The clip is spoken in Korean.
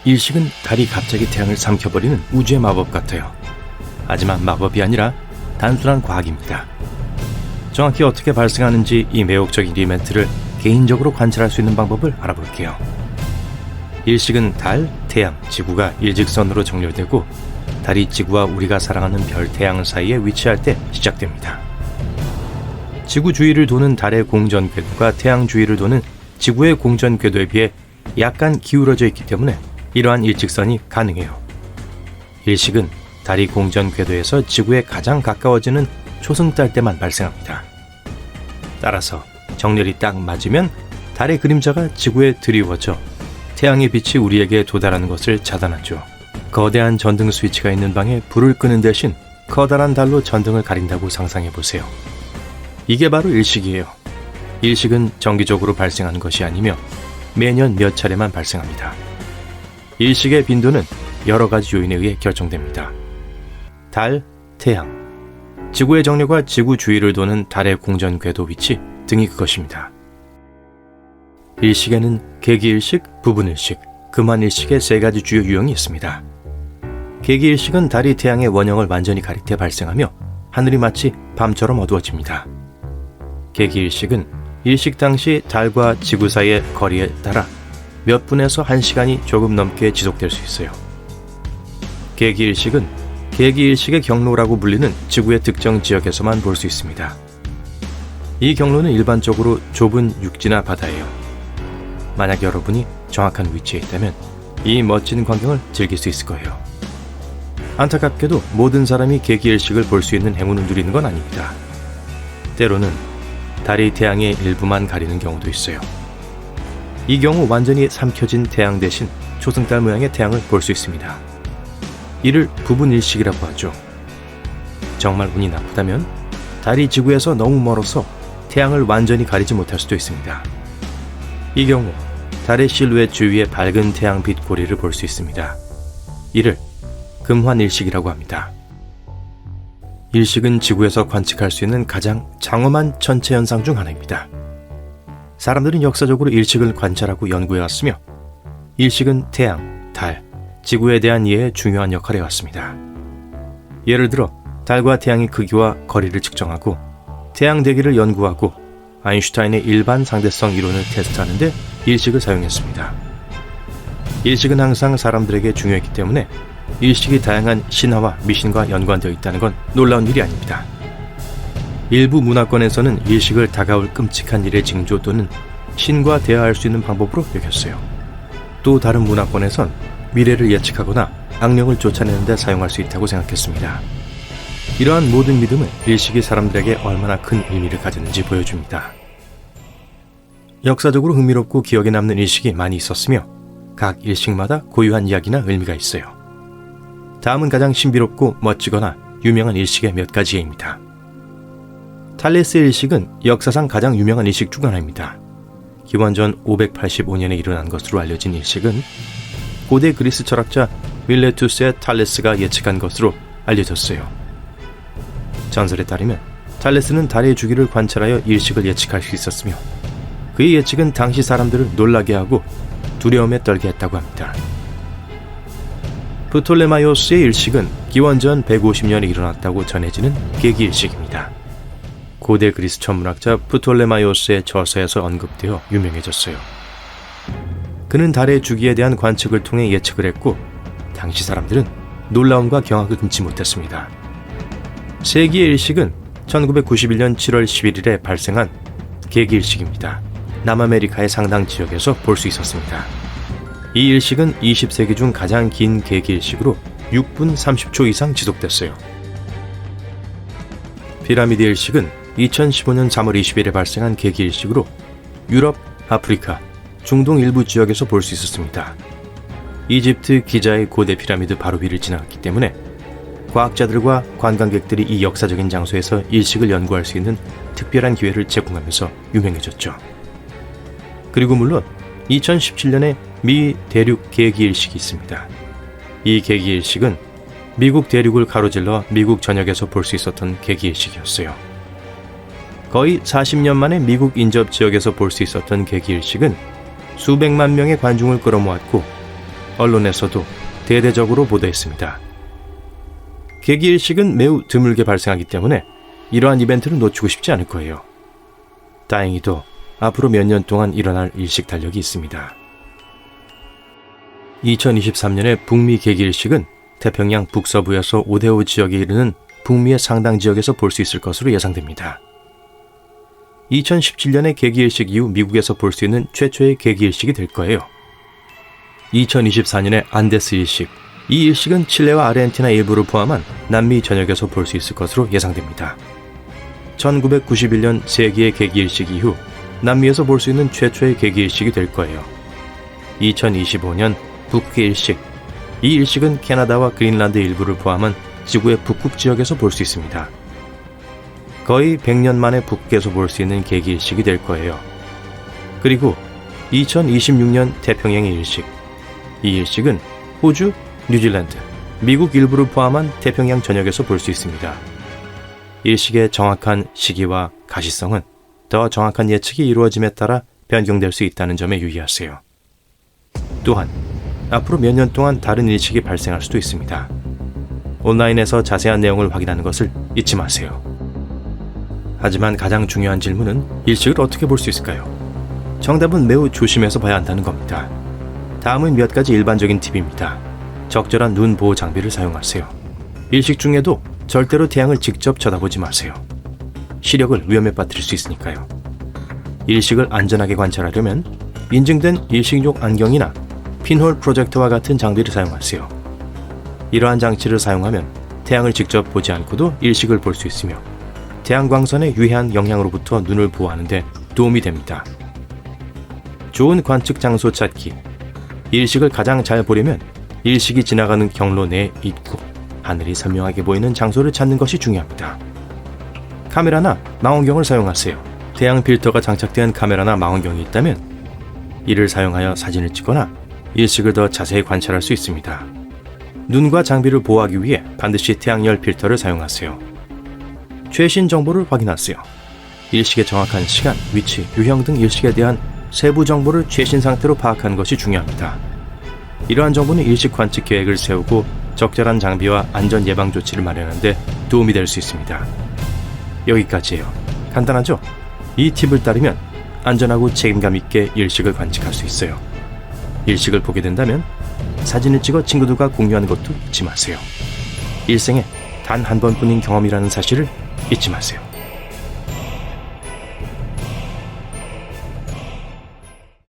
일식은 달이 갑자기 태양을 삼켜버리는 우주의 마법 같아요. 하지만 마법이 아니라 단순한 과학입니다. 정확히 어떻게 발생하는지 이 매혹적인 이벤트를 개인적으로 관찰할 수 있는 방법을 알아볼게요. 일식은 달, 태양, 지구가 일직선으로 정렬되고 달이 지구와 우리가 사랑하는 별 태양 사이에 위치할 때 시작됩니다. 지구 주위를 도는 달의 공전 궤도가 태양 주위를 도는 지구의 공전 궤도에 비해 약간 기울어져 있기 때문에 이러한 일직선이 가능해요. 일식은 달이 공전 궤도에서 지구에 가장 가까워지는 초승달 때만 발생합니다. 따라서 정렬이 딱 맞으면 달의 그림자가 지구에 드리워져 태양의 빛이 우리에게 도달하는 것을 차단하죠. 거대한 전등 스위치가 있는 방에 불을 끄는 대신 커다란 달로 전등을 가린다고 상상해보세요. 이게 바로 일식이에요. 일식은 정기적으로 발생하는 것이 아니며 매년 몇 차례만 발생합니다. 일식의 빈도는 여러 가지 요인에 의해 결정됩니다. 달, 태양, 지구의 정렬과 지구 주위를 도는 달의 공전 궤도 위치 등이 그것입니다. 일식에는 계기일식, 부분일식, 금환일식의 세 가지 주요 유형이 있습니다. 계기일식은 달이 태양의 원형을 완전히 가릴 때 발생하며 하늘이 마치 밤처럼 어두워집니다. 계기일식은 일식 당시 달과 지구 사이의 거리에 따라 몇 분에서 1시간이 조금 넘게 지속될 수 있어요. 계기일식은 계기일식의 경로라고 불리는 지구의 특정 지역에서만 볼 수 있습니다. 이 경로는 일반적으로 좁은 육지나 바다예요. 만약 여러분이 정확한 위치에 있다면 이 멋진 광경을 즐길 수 있을 거예요. 안타깝게도 모든 사람이 계기일식을 볼 수 있는 행운을 누리는 건 아닙니다. 때로는 달이 태양의 일부만 가리는 경우도 있어요. 이 경우 완전히 삼켜진 태양 대신 초승달 모양의 태양을 볼 수 있습니다. 이를 부분일식이라고 하죠. 정말 운이 나쁘다면 달이 지구에서 너무 멀어서 태양을 완전히 가리지 못할 수도 있습니다. 이 경우 달의 실루엣 주위의 밝은 태양빛 고리를 볼 수 있습니다. 이를 금환일식이라고 합니다. 일식은 지구에서 관측할 수 있는 가장 장엄한 천체 현상 중 하나입니다. 사람들은 역사적으로 일식을 관찰하고 연구해왔으며 일식은 태양, 달, 지구에 대한 이해에 중요한 역할을 해왔습니다. 예를 들어 달과 태양의 크기와 거리를 측정하고 태양 대기를 연구하고 아인슈타인의 일반 상대성 이론을 테스트하는 데 일식을 사용했습니다. 일식은 항상 사람들에게 중요했기 때문에 일식이 다양한 신화와 미신과 연관되어 있다는 건 놀라운 일이 아닙니다. 일부 문화권에서는 일식을 다가올 끔찍한 일의 징조 또는 신과 대화할 수 있는 방법으로 여겼어요. 또 다른 문화권에선 미래를 예측하거나 악령을 쫓아내는 데 사용할 수 있다고 생각했습니다. 이러한 모든 믿음은 일식이 사람들에게 얼마나 큰 의미를 가졌는지 보여줍니다. 역사적으로 흥미롭고 기억에 남는 일식이 많이 있었으며 각 일식마다 고유한 이야기나 의미가 있어요. 다음은 가장 신비롭고 멋지거나 유명한 일식의 몇 가지 예입니다. 탈레스 일식은 역사상 가장 유명한 일식 중 하나입니다. 기원전 585년에 일어난 것으로 알려진 일식은 고대 그리스 철학자 밀레투스의 탈레스가 예측한 것으로 알려졌어요. 전설에 따르면 탈레스는 달의 주기를 관찰하여 일식을 예측할 수 있었으며 그의 예측은 당시 사람들을 놀라게 하고 두려움에 떨게 했다고 합니다. 프톨레마이오스의 일식은 기원전 150년에 일어났다고 전해지는 계기일식입니다. 고대 그리스 천문학자 프톨레마이오스의 저서에서 언급되어 유명해졌어요. 그는 달의 주기에 대한 관측을 통해 예측을 했고 당시 사람들은 놀라움과 경악을 금치 못했습니다. 세기의 일식은 1991년 7월 11일에 발생한 계기일식입니다. 남아메리카의 상당 지역에서 볼 수 있었습니다. 이 일식은 20세기 중 가장 긴 계기일식으로 6분 30초 이상 지속됐어요. 피라미드 일식은 2015년 3월 20일에 발생한 계기일식으로 유럽, 아프리카, 중동 일부 지역에서 볼 수 있었습니다. 이집트 기자의 고대 피라미드 바로 위를 지나갔기 때문에 과학자들과 관광객들이 이 역사적인 장소에서 일식을 연구할 수 있는 특별한 기회를 제공하면서 유명해졌죠. 그리고 물론 2017년에 미 대륙 계기일식이 있습니다. 이 계기일식은 미국 대륙을 가로질러 미국 전역에서 볼 수 있었던 계기일식이었어요. 거의 40년 만에 미국 인접 지역에서 볼 수 있었던 계기일식은 수백만 명의 관중을 끌어모았고 언론에서도 대대적으로 보도했습니다. 개기일식은 매우 드물게 발생하기 때문에 이러한 이벤트를 놓치고 싶지 않을 거예요. 다행히도 앞으로 몇 년 동안 일어날 일식 달력이 있습니다. 2023년의 북미 개기일식은 태평양 북서부에서 오데오 지역에 이르는 북미의 상당 지역에서 볼 수 있을 것으로 예상됩니다. 2017년의 개기일식 이후 미국에서 볼 수 있는 최초의 개기일식이 될 거예요. 2024년의 안데스 일식, 이 일식은 칠레와 아르헨티나 일부를 포함한 남미 전역에서 볼 수 있을 것으로 예상됩니다. 1991년 세계의 개기일식 이후 남미에서 볼 수 있는 최초의 개기일식이 될 거예요. 2025년 북개일식, 이 일식은 캐나다와 그린란드 일부를 포함한 지구의 북극 지역에서 볼 수 있습니다. 거의 100년 만에 북극에서 볼 수 있는 개기일식이 될 거예요. 그리고 2026년 태평양의 일식, 이 일식은 호주, 뉴질랜드, 미국 일부를 포함한 태평양 전역에서 볼 수 있습니다. 일식의 정확한 시기와 가시성은 더 정확한 예측이 이루어짐에 따라 변경될 수 있다는 점에 유의하세요. 또한 앞으로 몇 년 동안 다른 일식이 발생할 수도 있습니다. 온라인에서 자세한 내용을 확인하는 것을 잊지 마세요. 하지만 가장 중요한 질문은 일식을 어떻게 볼 수 있을까요? 정답은 매우 조심해서 봐야 한다는 겁니다. 다음은 몇 가지 일반적인 팁입니다. 적절한 눈 보호 장비를 사용하세요. 일식 중에도 절대로 태양을 직접 쳐다보지 마세요. 시력을 위험에 빠뜨릴 수 있으니까요. 일식을 안전하게 관찰하려면 인증된 일식용 안경이나 핀홀 프로젝터와 같은 장비를 사용하세요. 이러한 장치를 사용하면 태양을 직접 보지 않고도 일식을 볼 수 있으며 태양광선의 유해한 영향으로부터 눈을 보호하는 데 도움이 됩니다. 좋은 관측 장소 찾기. 일식을 가장 잘 보려면 일식이 지나가는 경로 내 입구, 하늘이 선명하게 보이는 장소를 찾는 것이 중요합니다. 카메라나 망원경을 사용하세요. 태양 필터가 장착된 카메라나 망원경이 있다면 이를 사용하여 사진을 찍거나 일식을 더 자세히 관찰할 수 있습니다. 눈과 장비를 보호하기 위해 반드시 태양열 필터를 사용하세요. 최신 정보를 확인하세요. 일식의 정확한 시간, 위치, 유형 등 일식에 대한 세부 정보를 최신 상태로 파악하는 것이 중요합니다. 이러한 정보는 일식 관측 계획을 세우고 적절한 장비와 안전 예방 조치를 마련하는 데 도움이 될 수 있습니다. 여기까지예요. 간단하죠? 이 팁을 따르면 안전하고 책임감 있게 일식을 관측할 수 있어요. 일식을 보게 된다면 사진을 찍어 친구들과 공유하는 것도 잊지 마세요. 일생에 단 한 번뿐인 경험이라는 사실을 잊지 마세요.